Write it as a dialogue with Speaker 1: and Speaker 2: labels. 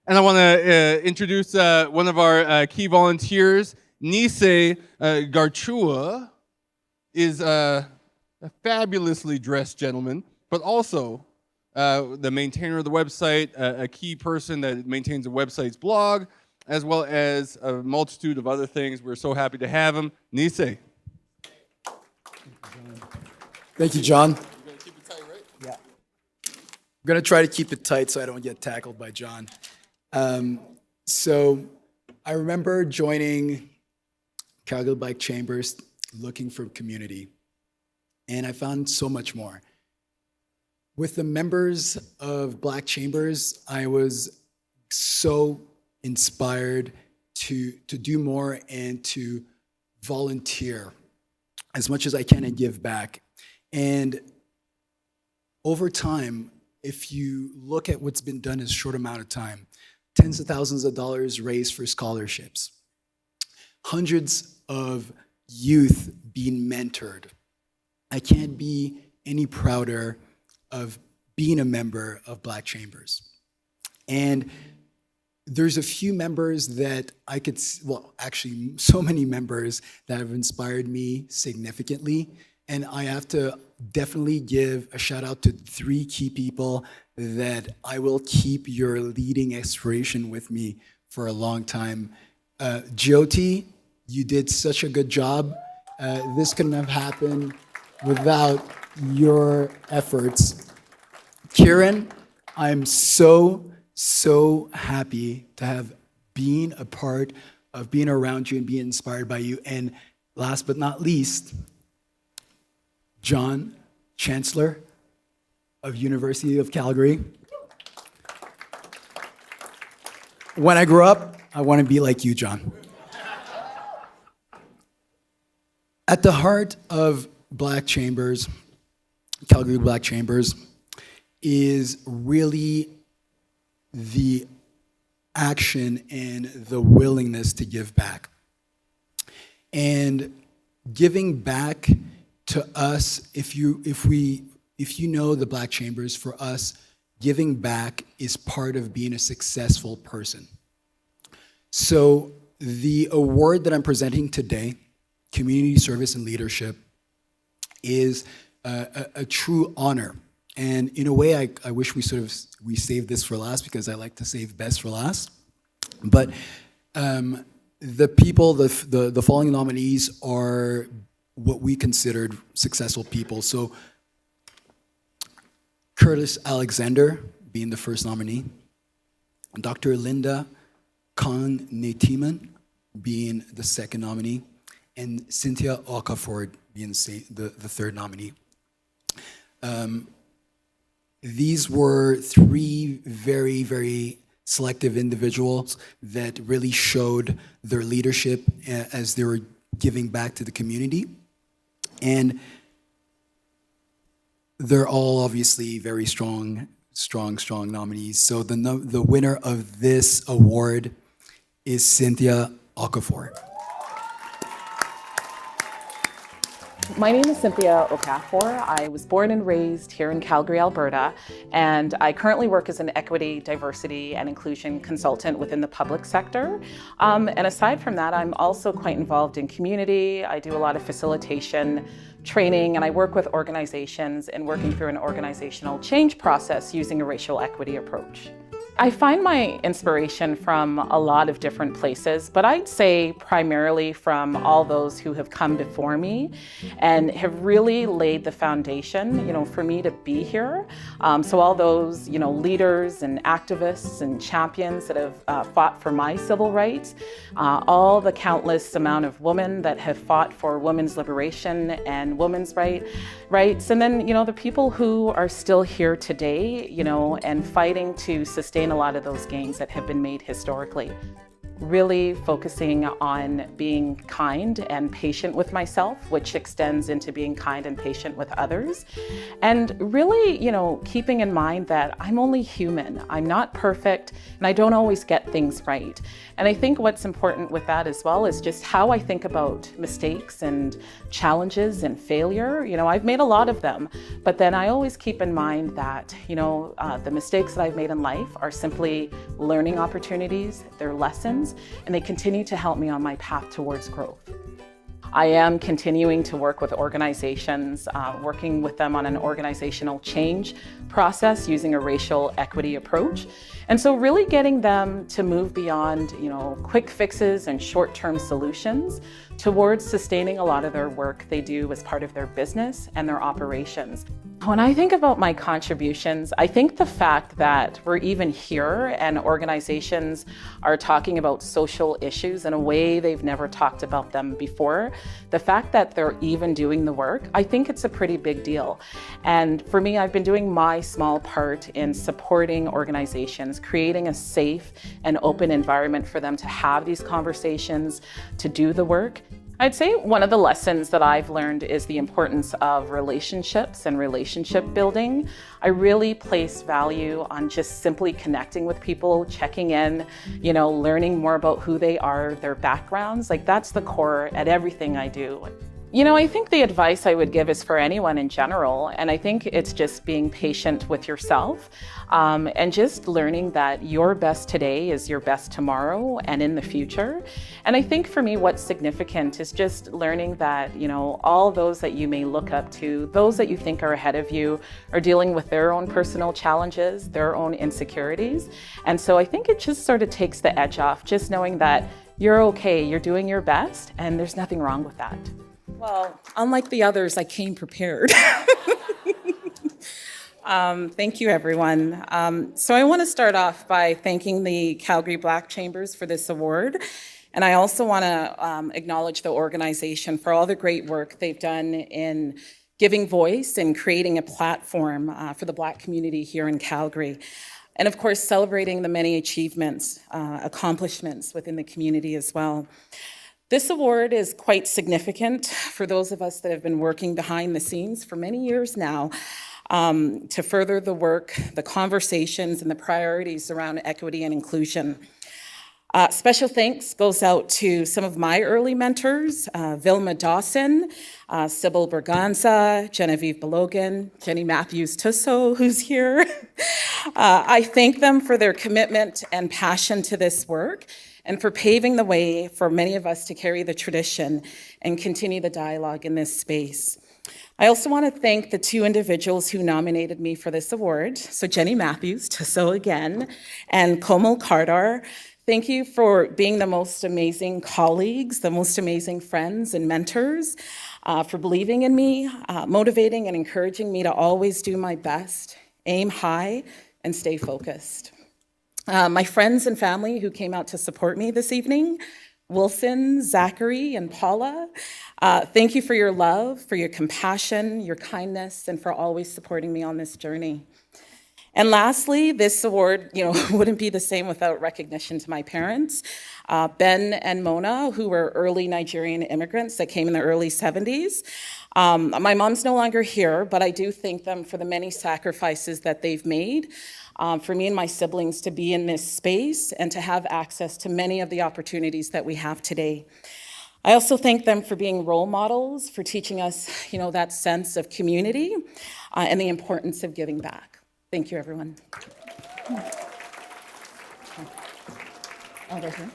Speaker 1: And I want to introduce one of our key volunteers. Nise Garchua is a fabulously dressed gentleman, but also the maintainer of the website, a key person that maintains the website's blog, as well as a multitude of other things. We're so happy to have him. Nise.
Speaker 2: Thank you, John.
Speaker 1: You're going to keep it tight, right?
Speaker 2: Yeah. I'm going to try to keep it tight so I don't get tackled by John. So I remember joining Calgary Black Chambers looking for community, and I found so much more. With the members of Black Chambers, I was so inspired to do more and to volunteer as much as I can and give back. And over time, if you look at what's been done in a short amount of time, tens of thousands of dollars raised for scholarships, hundreds of youth being mentored. I can't be any prouder of being a member of Black Chambers. And there's a few members that I could, well, actually so many members that have inspired me significantly. And I have to definitely give a shout out to 3 key people that I will keep your leading inspiration with me for a long time. Jyoti, you did such a good job. This couldn't have happened without your efforts. Kieran, I'm so happy to have been a part of being around you and being inspired by you. And last but not least, John, Chancellor of University of Calgary. When I grow up, I want to be like you, John. At the heart of Black Chambers, Calgary Black Chambers, is really the action and the willingness to give back. And giving back to us, if you know the Black Chambers, for us, giving back is part of being a successful person. So the award that I'm presenting today, Community Service and Leadership, is a true honor. And in a way, I wish we saved this for last, because I like to save best for last. But the people, the following nominees are what we considered successful people. So Curtis Alexander being the first nominee, Dr. Linda Kong-Natiman being the second nominee, and Cynthia Okafor being the third nominee. These were 3 very, very selective individuals that really showed their leadership as they were giving back to the community. And they're all obviously very strong nominees. So the winner of this award is Cynthia Okafor.
Speaker 3: My name is Cynthia Okafor. I was born and raised here in Calgary, Alberta, and I currently work as an equity, diversity, and inclusion consultant within the public sector. And aside from that, I'm also quite involved in community. I do a lot of facilitation, training, and I work with organizations in working through an organizational change process using a racial equity approach. I find my inspiration from a lot of different places, but I'd say primarily from all those who have come before me and have really laid the foundation, for me to be here. So all those, leaders and activists and champions that have fought for my civil rights, all the countless amount of women that have fought for women's liberation and women's rights, and then, the people who are still here today, and fighting to sustain a lot of those gains that have been made historically. really focusing on being kind and patient with myself, which extends into being kind and patient with others. And really, keeping in mind that I'm only human. I'm not perfect, and I don't always get things right. And I think what's important with that as well is just how I think about mistakes and challenges and failure. I've made a lot of them, but then I always keep in mind that, the mistakes that I've made in life are simply learning opportunities, they're lessons, and they continue to help me on my path towards growth. I am continuing to work with organizations, working with them on an organizational change process using a racial equity approach. And so really getting them to move beyond, quick fixes and short-term solutions towards sustaining a lot of their work they do as part of their business and their operations. When I think about my contributions, I think the fact that we're even here and organizations are talking about social issues in a way they've never talked about them before, the fact that they're even doing the work, I think it's a pretty big deal. And for me, I've been doing my small part in supporting organizations, creating a safe and open environment for them to have these conversations, to do the work. I'd say one of the lessons that I've learned is the importance of relationships and relationship building. I really place value on just simply connecting with people, checking in, learning more about who they are, their backgrounds. That's the core at everything I do. I think the advice I would give is for anyone in general, and I think it's just being patient with yourself and just learning that your best today is your best tomorrow and in the future. And I think for me, what's significant is just learning that, all those that you may look up to, those that you think are ahead of you, are dealing with their own personal challenges, their own insecurities. And so I think it just sort of takes the edge off, just knowing that you're okay, you're doing your best, and there's nothing wrong with that.
Speaker 4: Well, unlike the others, I came prepared. Thank you, everyone. So I want to start off by thanking the Calgary Black Chambers for this award. And I also want to acknowledge the organization for all the great work they've done in giving voice and creating a platform for the Black community here in Calgary. And of course, celebrating the many achievements, accomplishments within the community as well. This award is quite significant for those of us that have been working behind the scenes for many years now to further the work, the conversations, and the priorities around equity and inclusion. Special thanks goes out to some of my early mentors, Vilma Dawson, Sybil Berganza, Genevieve Belogan, Jenny Matthews-Tusso, who's here. I thank them for their commitment and passion to this work, and for paving the way for many of us to carry the tradition and continue the dialogue in this space. I also want to thank the two individuals who nominated me for this award. So Jenny Matthews-Tusso again, and Komal Kardar. Thank you for being the most amazing colleagues, the most amazing friends and mentors, for believing in me, motivating and encouraging me to always do my best, aim high, and stay focused. My friends and family who came out to support me this evening, Wilson, Zachary, and Paula, thank you for your love, for your compassion, your kindness, and for always supporting me on this journey. And lastly, this award, wouldn't be the same without recognition to my parents, Ben and Mona, who were early Nigerian immigrants that came in the early 70s. My mom's no longer here, but I do thank them for the many sacrifices that they've made for me and my siblings to be in this space and to have access to many of the opportunities that we have today. I also thank them for being role models, for teaching us, that sense of community and the importance of giving back. Thank you, everyone. Oh, they're here?